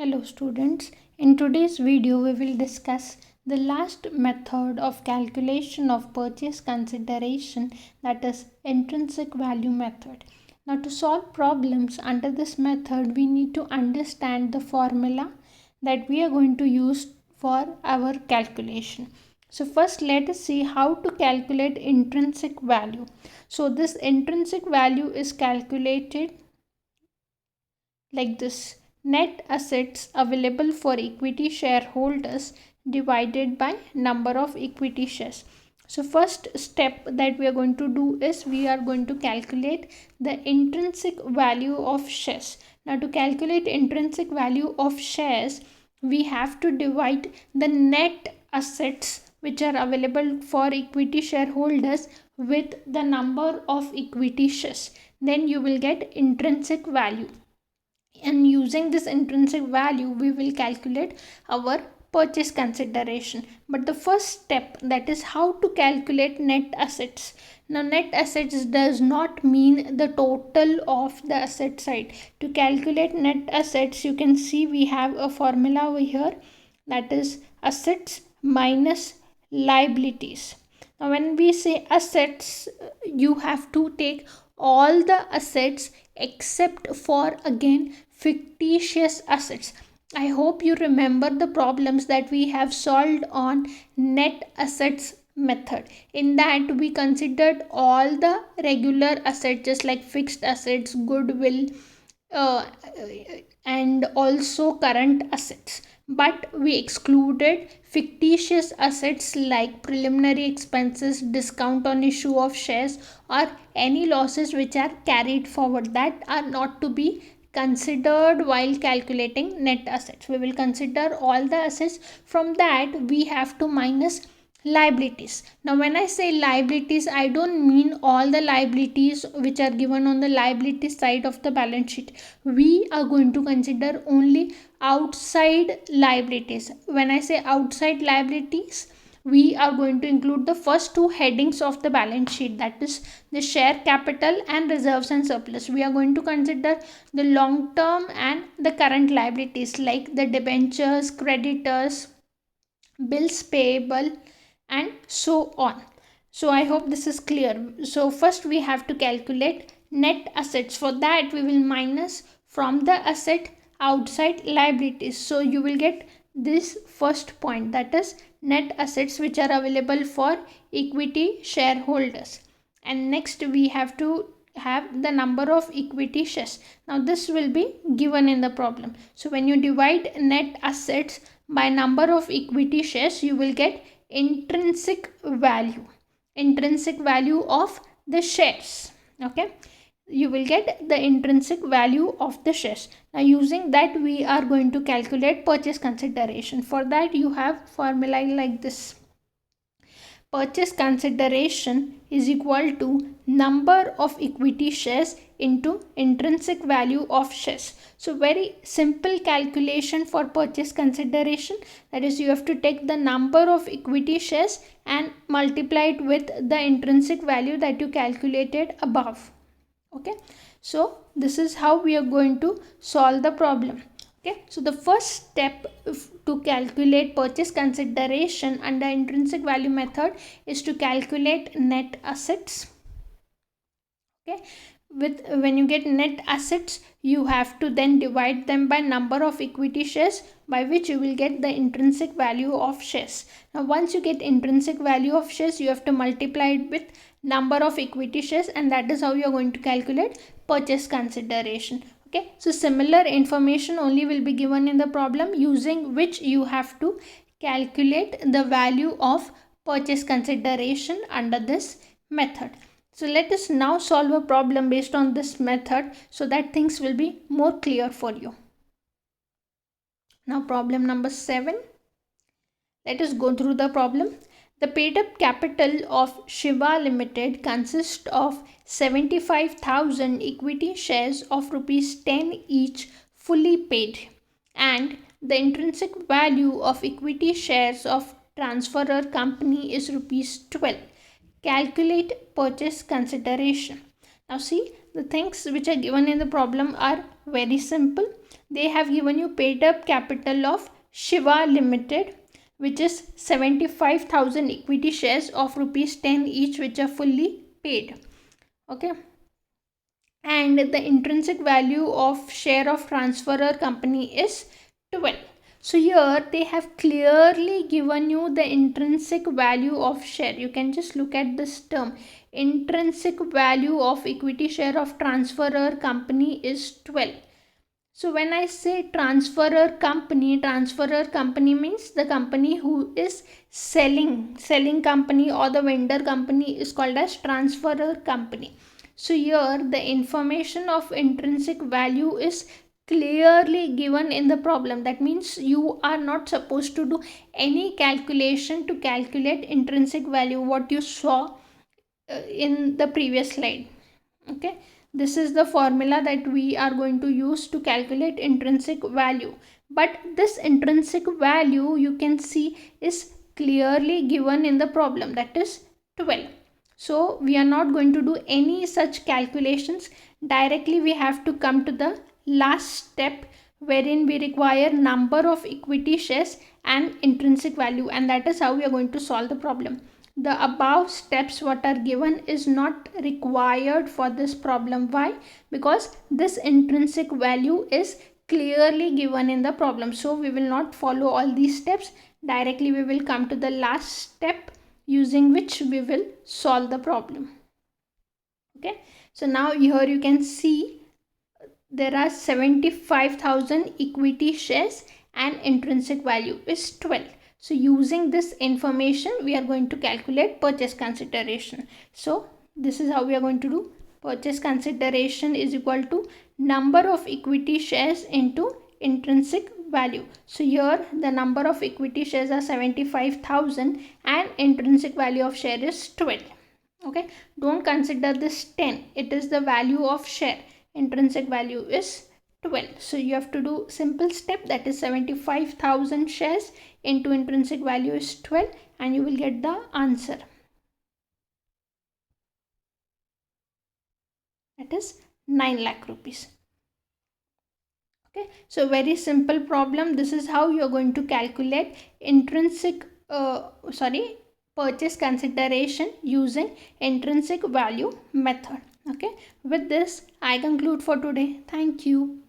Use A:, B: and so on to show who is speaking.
A: Hello students, in today's video we will discuss the last method of calculation of purchase consideration, that is intrinsic value method. Now to solve problems under this method we need to understand the formula that we are going to use for our calculation. So first let us see how to calculate intrinsic value. So this intrinsic value is calculated like this: net assets available for equity shareholders divided by number of equity shares. So first step that we are going to do is we are going to calculate the intrinsic value of shares. Now to calculate intrinsic value of shares, we have to divide the net assets which are available for equity shareholders with the number of equity shares. Then you will get intrinsic value, and using this intrinsic value we will calculate our purchase consideration. But the first step, that is how to calculate net assets. Now net assets does not mean the total of the asset side. To calculate net assets, you can see we have a formula over here, that is assets minus liabilities. Now when we say assets, you have to take all the assets except for, again, fictitious assets. I hope you remember the problems that we have solved on net assets method. In that we considered all the regular assets just like fixed assets, goodwill, uh, and also current assets, but we excluded fictitious assets like preliminary expenses, discount on issue of shares, or any losses which are carried forward, that are not to be considered while calculating net assets. We will consider all the assets. From that we have to minus liabilities. Now when I say liabilities, I don't mean all the liabilities which are given on the liability side of the balance sheet. We are going to consider only outside liabilities. When I say outside liabilities, we are going to include the first two headings of the balance sheet, that is the share capital and reserves and surplus. We are going to consider the long term and the current liabilities like the debentures, creditors, bills payable, and so on. So I hope this is clear. So first we have to calculate net assets. For that we will minus from the asset outside liabilities. So you will get this first point, that is net assets which are available for equity shareholders. And next we have to have the number of equity shares. Now this will be given in the problem. So when you divide net assets by number of equity shares, you will get intrinsic value of the shares. Okay, you will get the intrinsic value of the shares. Now using that we are going to calculate purchase consideration. For that you have formula like this: purchase consideration is equal to number of equity shares into intrinsic value of shares. So very simple calculation for purchase consideration, that is you have to take the number of equity shares and multiply it with the intrinsic value that you calculated above. Okay, so this is how we are going to solve the problem. Okay, so the first step to calculate purchase consideration under intrinsic value method is to calculate net assets. Okay, when you get net assets, you have to then divide them by number of equity shares, by which you will get the intrinsic value of shares. Now once you get intrinsic value of shares, you have to multiply it with number of equity shares, and that is how you are going to calculate purchase consideration. Okay, so similar information only will be given in the problem, using which you have to calculate the value of purchase consideration under this method. So let us now solve a problem based on this method so that things will be more clear for you. Now problem number 7. Let us go through the problem. The paid up capital of Shiva Limited consists of 75,000 equity shares of rupees 10 each, fully paid, and the intrinsic value of equity shares of transferor company is rupees 12. Calculate purchase consideration. Now see, the things which are given in the problem are Very simple. They have given you paid up capital of Shiva Limited, which is 75,000 equity shares of rupees 10 each, which are fully paid. Okay, and the intrinsic value of share of transferor company is 12. So here they have clearly given you the intrinsic value of share. You can just look at this term, intrinsic value of equity share of transferor company is 12. So when I say transferor company means the company who is selling company, or the vendor company is called as transferor company. So here the information of intrinsic value is clearly given in the problem. That means you are not supposed to do any calculation to calculate intrinsic value, what you saw in the previous slide. Okay, this is the formula that we are going to use to calculate intrinsic value. But this intrinsic value, you can see, is clearly given in the problem, that is 12. So we are not going to do any such calculations. Directly we have to come to the last step, wherein we require number of equity shares and intrinsic value, and that is how we are going to solve the problem. The above steps what are given is not required for this problem. Why? Because this intrinsic value is clearly given in the problem. So we will not follow all these steps. Directly we will come to the last step, using which we will solve the problem. Okay, so now here you can see there are 75,000 equity shares and intrinsic value is 12. So using this information we are going to calculate purchase consideration. So this is how we are going to do. Purchase consideration is equal to number of equity shares into intrinsic value. So here the number of equity shares are 75,000 and intrinsic value of share is 12. Okay, don't consider this 10, it is the value of share. Intrinsic value is 12. So you have to do simple step, that is 75,000 shares into intrinsic value is 12, and you will get the answer. That is 9 lakh rupees. Okay, so very simple problem. This is how you are going to calculate purchase consideration using intrinsic value method. Okay, with this I conclude for today. Thank you.